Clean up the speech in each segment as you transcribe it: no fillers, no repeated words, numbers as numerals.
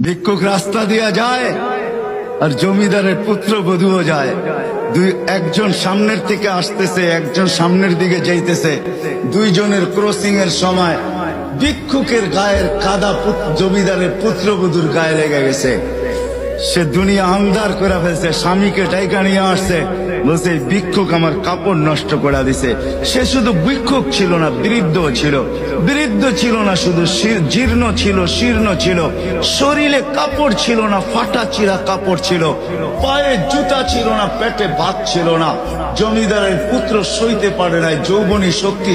ভিক্ষুক রাস্তা দিয়া যায় আর জমিদারের পুত্রবধূও যায়। একজন সামনের থেকে আসতেছে, একজন সামনের দিকে যাইতেছে। দুইজনের ক্রসিং এর সময় ভিক্ষুকের গায়ের কাদা জমিদারের পুত্রবধূর গায়ে লেগে গেছে। সে দুনিয়া আন্ধার করে ফেলছে, স্বামীকে ডাইকা নিয়ে আসছে, বলছে ভিক্ষুক আমার কাপড় নষ্ট করে দিছে। সে শুধু ভিক্ষুক ছিল না, বৃদ্ধ ছিল। বৃদ্ধ ছিল না শুধু, জীর্ণ ছিল, শীর্ণ ছিল, শরীরে কাপড় ছিল না, ফাটা চিরা কাপড় ছিল, পায়ে জুতা ছিল না, পেটে ভাত ছিল না। জমিদারের পুত্র সইতে পারে নাই, যৌবনী শক্তি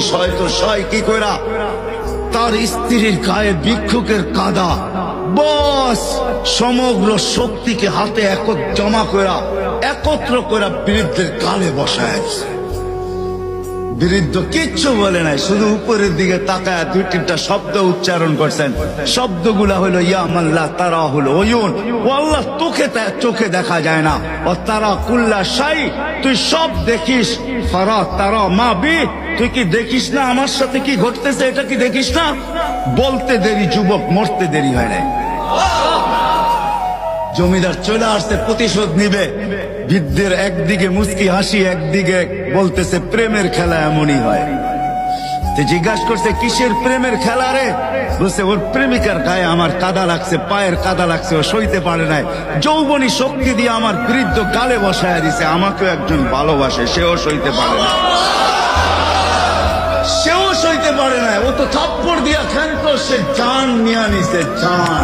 সয় কি কইরা তার স্ত্রীর গায়ে ভিক্ষুকের কাদা, বস সমগ্র শক্তিকে হাতে একত্র করে বৃদ্ধের গালে বসায়। বৃদ্ধ কিচ্ছু বলে নাই, শুধু উপরের দিকে তাকায় দুই তিনটা শব্দ উচ্চারণ করছেন। শব্দগুলা হলো ইয়া মাল্লাহ তারা হলো ওয়ুন, ও আল্লাহ চোখে দেখা যায় না, ও তারা কুল্লা শাই তুই সব দেখিস, ফারা তারা মা বি তুই কি দেখিস না আমার সাথে কি ঘটতেছে, এটা কি দেখিস না? বলতে দেরি যুবক, মরতে দেরি হয় নাই। জমিদার চলে আসছে, প্রতিশোধ নিবে। বৃদ্ধের একদিকে মুস্কি হাসি, একদিকে বলতেছে প্রেমের খেলা এমনই হয়। জিজ্ঞাসা করছে কিসের প্রেমের খেলা রে? বলছে ওর প্রেমিকার গায়ে আমার কাদা লাগছে, পায়ের কাদা লাগছে, ও সইতে পারে নাই, যৌবনী শক্তি দিয়ে আমার বৃদ্ধ গালে বসায় দিছে। আমাকেও একজন ভালোবাসে, সেও সইতে পারে না, সেও সইতে পারে না। ও তো থাপ্পড় দিয়া ক্ষান্ত, সে জান নিয়ে নিছে, জান।